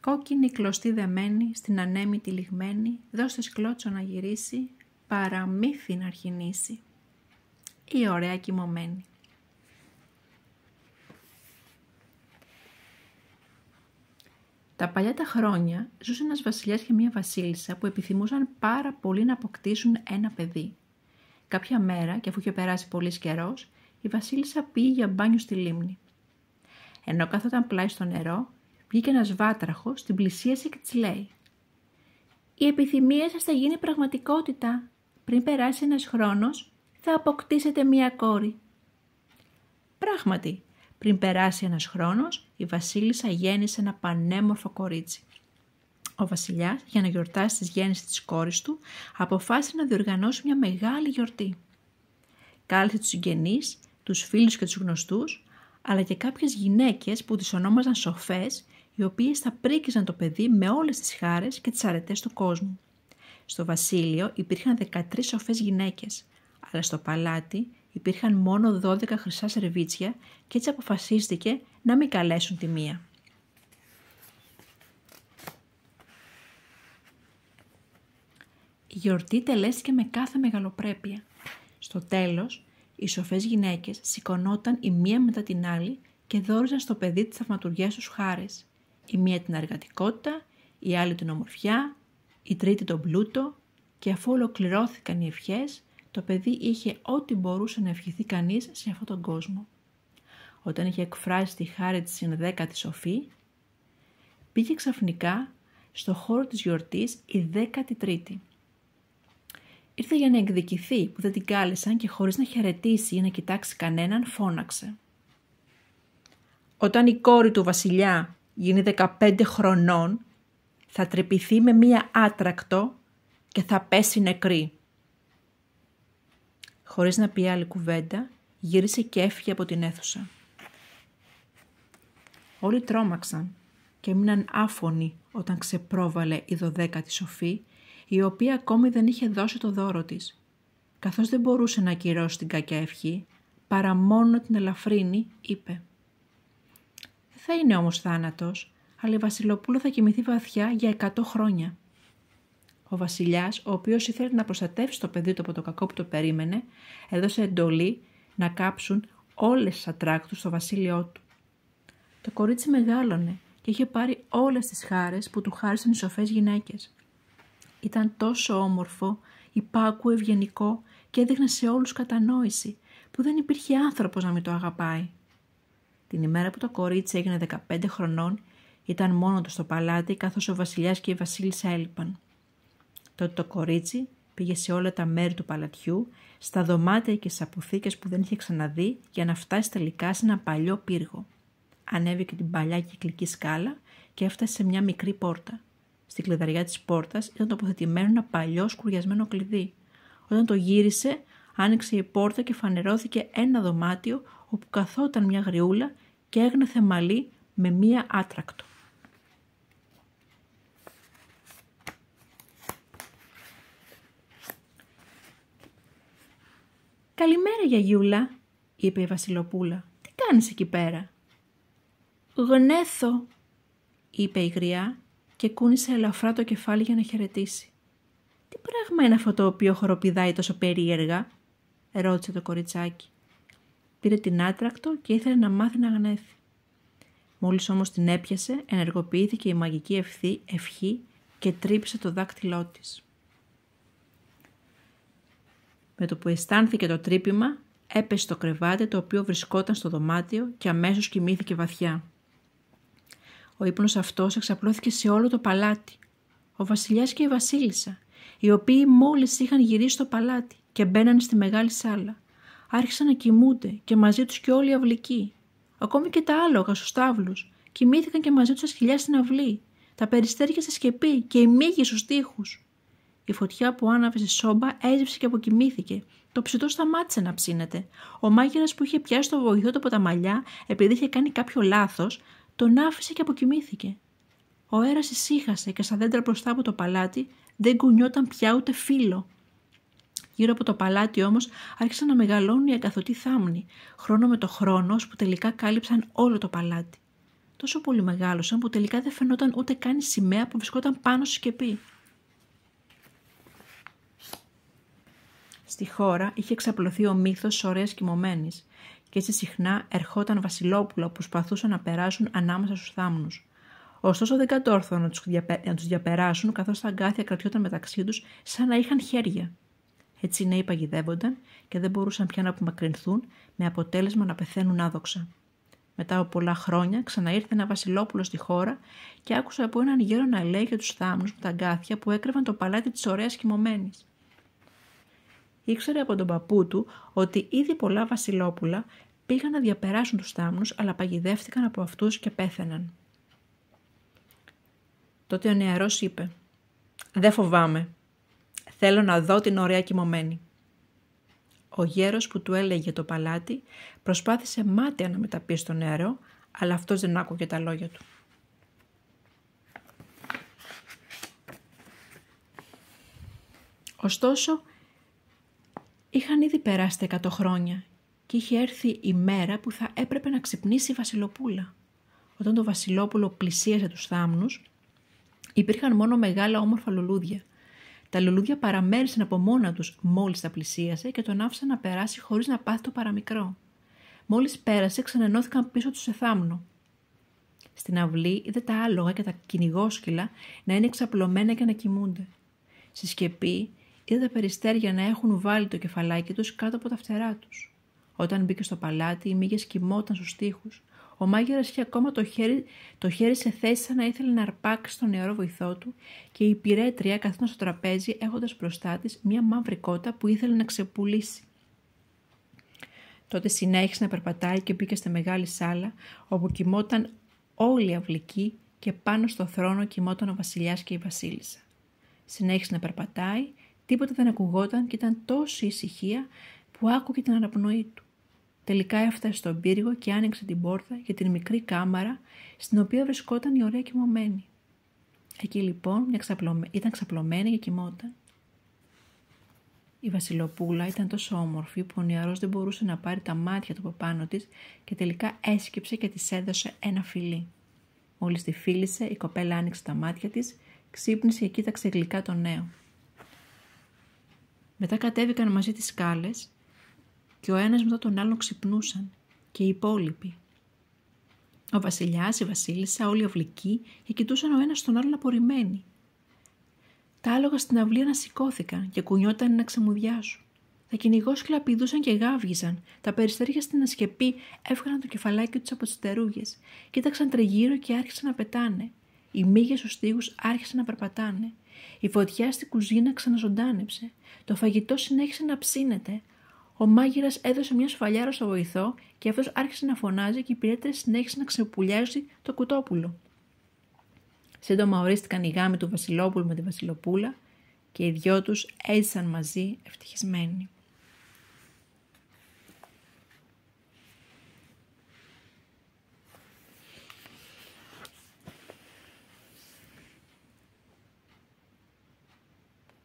Κόκκινη κλωστή δεμένη, στην ανέμη τυλιγμένη, δώσ' της κλώτσο να γυρίσει, παραμύθι να αρχινήσει. Η ωραία κοιμωμένη. Τα παλιά τα χρόνια ζούσε ένας βασιλιάς και μια βασίλισσα που επιθυμούσαν πάρα πολύ να αποκτήσουν ένα παιδί. Κάποια μέρα, και αφού είχε περάσει πολύς καιρός, η βασίλισσα πήγε για μπάνιο στη λίμνη. Ενώ καθόταν πλάι στο νερό, βγήκε ένας βάτραχος, την πλησίασε και της λέει: «Η επιθυμία σας θα γίνει πραγματικότητα. Πριν περάσει ένας χρόνος, θα αποκτήσετε μία κόρη». Πράγματι, πριν περάσει ένας χρόνος, η βασίλισσα γέννησε ένα πανέμορφο κορίτσι. Ο βασιλιάς, για να γιορτάσει τη γέννηση της κόρης του, αποφάσισε να διοργανώσει μια μεγάλη γιορτή. Κάλεσε τους συγγενείς, τους φίλους και τους γνωστούς, αλλά και κάποιες γυναίκες που τις ονόμαζαν σοφές, οι οποίες θα πρίκιζαν το παιδί με όλες τις χάρες και τις αρετές του κόσμου. Στο βασίλειο υπήρχαν 13 σοφές γυναίκες, αλλά στο παλάτι υπήρχαν μόνο 12 χρυσά σερβίτσια και έτσι αποφασίστηκε να μην καλέσουν τη μία. Η γιορτή τελέστηκε με κάθε μεγαλοπρέπεια. Στο τέλος, οι σοφές γυναίκες σηκωνόταν η μία μετά την άλλη και δώριζαν στο παιδί τις θαυματουργές τους χάρες. Η μία την εργατικότητα, η άλλη την ομορφιά, η τρίτη τον πλούτο, και αφού ολοκληρώθηκαν οι ευχές, το παιδί είχε ό,τι μπορούσε να ευχηθεί κανείς σε αυτόν τον κόσμο. Όταν είχε εκφράσει τη χάρη της στην 10η σοφή, πήγε ξαφνικά στο χώρο της γιορτής η 13η. Ήρθε για να εκδικηθεί που δεν την κάλεσαν και χωρίς να χαιρετήσει ή να κοιτάξει κανέναν φώναξε: «Όταν η κόρη του βασιλιά γίνει 15 χρονών, θα τρυπηθεί με μία άτρακτο και θα πέσει νεκρή». Χωρίς να πει άλλη κουβέντα, γύρισε και έφυγε από την αίθουσα. Όλοι τρόμαξαν και έμειναν άφωνοι όταν ξεπρόβαλε η 12η σοφή, η οποία ακόμη δεν είχε δώσει το δώρο της. Καθώς δεν μπορούσε να ακυρώσει την κακιά ευχή, παρά μόνο την ελαφρύνει, είπε: «Δεν θα είναι όμως θάνατος, αλλά η Βασιλοπούλα θα κοιμηθεί βαθιά για 100 χρόνια». Ο βασιλιάς, ο οποίος ήθελε να προστατεύσει το παιδί του από το κακό που το περίμενε, έδωσε εντολή να κάψουν όλες τις ατράκτους στο βασίλειό του. Το κορίτσι μεγάλωνε και είχε πάρει όλες τις χάρες που του χάρισαν οι σοφές γυναίκες. Ήταν τόσο όμορφο, υπάκου, ευγενικό και έδειχνε σε όλους κατανόηση, που δεν υπήρχε άνθρωπος να μην το αγαπάει. Την ημέρα που το κορίτσι έγινε 15 χρονών, ήταν μόνο του στο παλάτι, καθώς ο βασιλιάς και η βασίλισσα έλειπαν. Τότε το κορίτσι πήγε σε όλα τα μέρη του παλατιού, στα δωμάτια και στις αποθήκες που δεν είχε ξαναδεί, για να φτάσει τελικά σε ένα παλιό πύργο. Ανέβηκε την παλιά κυκλική σκάλα και έφτασε σε μια μικρή πόρτα. Στην κλειδαριά της πόρτας ήταν τοποθετημένο ένα παλιό σκουριασμένο κλειδί. Όταν το γύρισε, άνοιξε η πόρτα και φανερώθηκε ένα δωμάτιο όπου καθόταν μια γριούλα και έγνεθε μαλλί με μία άτρακτο. «Καλημέρα, γιαγιούλα», είπε η Βασιλοπούλα. «Τι κάνεις εκεί πέρα?» «Γνέθω», είπε η γριά και κούνησε ελαφρά το κεφάλι για να χαιρετήσει. «Τι πράγμα είναι αυτό το οποίο χοροπηδάει τόσο περίεργα?» ρώτησε το κοριτσάκι. Πήρε την άτρακτο και ήθελε να μάθει να γνέθει. Μόλις όμως την έπιασε, ενεργοποιήθηκε η μαγική ευχή και τρύπησε το δάκτυλό της. Με το που αισθάνθηκε το τρύπημα, έπεσε στο κρεβάτι το οποίο βρισκόταν στο δωμάτιο και αμέσως κοιμήθηκε βαθιά. Ο ύπνος αυτός εξαπλώθηκε σε όλο το παλάτι. Ο βασιλιάς και η βασίλισσα, οι οποίοι μόλις είχαν γυρίσει στο παλάτι και μπαίνανε στη μεγάλη σάλα, άρχισαν να κοιμούνται και μαζί τους και όλοι οι αυλικοί. Ακόμη και τα άλογα στους στάβλους κοιμήθηκαν και μαζί τους τα σκυλιά στην αυλή, τα περιστέρια στη σκεπή και οι μύγοι στους τοίχους. Η φωτιά που άναβε στη σόμπα έζυψε και αποκοιμήθηκε. Το ψητό σταμάτησε να ψήνεται. Ο μάγειρας που είχε πιάσει το βοηθό του από τα μαλλιά, επειδή είχε κάνει κάποιο λάθος, τον άφησε και αποκοιμήθηκε. Ο αέρας ησύχασε και στα δέντρα μπροστά από το παλάτι δεν κουνιόταν πια ούτε φύλλο. Γύρω από το παλάτι όμως άρχισαν να μεγαλώνουν οι αγκαθωτοί θάμνοι, χρόνο με το χρόνο, που τελικά κάλυψαν όλο το παλάτι. Τόσο πολύ μεγάλωσαν που τελικά δεν φαινόταν ούτε καν η σημαία που βρισκόταν πάνω στη σκεπή. Στη χώρα είχε εξαπλωθεί ο μύθος της ωραίας κοιμωμένης και έτσι συχνά ερχόταν βασιλόπουλα που προσπαθούσαν να περάσουν ανάμεσα στους θάμνους. Ωστόσο δεν κατόρθωναν να τους διαπεράσουν, καθώς τα αγκάθια κρατιόταν μεταξύ τους σαν να είχαν χέρια. Έτσι οι νέοι παγιδεύονταν και δεν μπορούσαν πια να απομακρυνθούν, με αποτέλεσμα να πεθαίνουν άδοξα. Μετά από πολλά χρόνια ξαναήρθε ένα βασιλόπουλο στη χώρα και άκουσε από έναν γέρο να λέει για τους θάμνους με τα αγκάθια που έκρυβαν το παλάτι της ωραίας κοιμωμένης. Ήξερε από τον παππού του ότι ήδη πολλά βασιλόπουλα πήγαν να διαπεράσουν τους θάμνους, αλλά παγιδεύτηκαν από αυτούς και πέθαιναν. Τότε ο νεαρός είπε: «Δεν φοβάμαι. Θέλω να δω την ωραία κοιμωμένη». Ο γέρος που του έλεγε το παλάτι προσπάθησε μάταια να μεταπεί στον νεαρό, αλλά αυτός δεν άκουγε τα λόγια του. Ωστόσο, είχαν ήδη περάσει 100 χρόνια και είχε έρθει η μέρα που θα έπρεπε να ξυπνήσει η βασιλοπούλα. Όταν το βασιλόπουλο πλησίασε τους θάμνους, υπήρχαν μόνο μεγάλα όμορφα λουλούδια. Τα λουλούδια παραμέρισαν από μόνα τους μόλις τα πλησίασε και τον άφησαν να περάσει χωρίς να πάθει το παραμικρό. Μόλις πέρασε, ξανενώθηκαν πίσω του σε θάμνο. Στην αυλή είδε τα άλογα και τα κυνηγόσκυλα να είναι εξαπλωμένα και να κοιμούνται. Στη σκεπή είδε τα περιστέρια να έχουν βάλει το κεφαλάκι τους κάτω από τα φτερά τους. Όταν μπήκε στο παλάτι, οι μύγες κοιμόταν στους τοίχους. Ο μάγειρας είχε ακόμα το χέρι σε θέση σαν να ήθελε να αρπάξει τον νεαρό βοηθό του και η υπηρέτρια καθόταν στο τραπέζι έχοντας μπροστά της μια μαύρη κότα που ήθελε να ξεπουλήσει. Τότε συνέχισε να περπατάει και μπήκε στη μεγάλη σάλα όπου κοιμόταν όλη η αυλική και πάνω στο θρόνο κοιμόταν ο βασιλιάς και η βασίλισσα. Συνέχισε να περπατάει, τίποτα δεν ακουγόταν και ήταν τόση ησυχία που άκουγε την αναπνοή του. Τελικά έφτασε στον πύργο και άνοιξε την πόρτα για την μικρή κάμαρα στην οποία βρισκόταν η ωραία κοιμωμένη. Εκεί λοιπόν ήταν ξαπλωμένη και κοιμόταν. Η βασιλοπούλα ήταν τόσο όμορφη που ο νεαρός δεν μπορούσε να πάρει τα μάτια του από πάνω της και τελικά έσκυψε και της έδωσε ένα φιλί. Μόλις τη φίλησε, η κοπέλα άνοιξε τα μάτια της, ξύπνησε και κοίταξε γλυκά τον νέο. Μετά κατέβηκαν μαζί τις σκάλες και ο ένας μετά τον άλλον ξυπνούσαν και οι υπόλοιποι. Ο βασιλιάς, η βασίλισσα, όλοι οι αυλικοί και κοιτούσαν ο ένας τον άλλον απορριμμένοι. Τα άλογα στην αυλή ανασηκώθηκαν και κουνιόταν να ξεμουδιάσουν. Τα κυνηγόσκυλα πηδούσαν και γάβγιζαν. Τα περιστέρια στην ασκεπή έβγαλαν το κεφαλάκι τους από τις στερούγες. Κοίταξαν τριγύρω και άρχισαν να πετάνε. Οι μύγες στους τοίχους άρχισαν να περπατάνε. Η φωτιά στην κουζίνα ξαναζωντάνεψε. Το φαγητό συνέχισε να ψήνεται. Ο μάγειρας έδωσε μια σφαλιάρα στο βοηθό και αυτός άρχισε να φωνάζει και η υπηρέτρια συνέχισε να ξεπουλιάζει το κουτόπουλο. Σύντομα ορίστηκαν οι γάμοι του βασιλόπουλου με τη βασιλοπούλα και οι δυο τους έζησαν μαζί ευτυχισμένοι.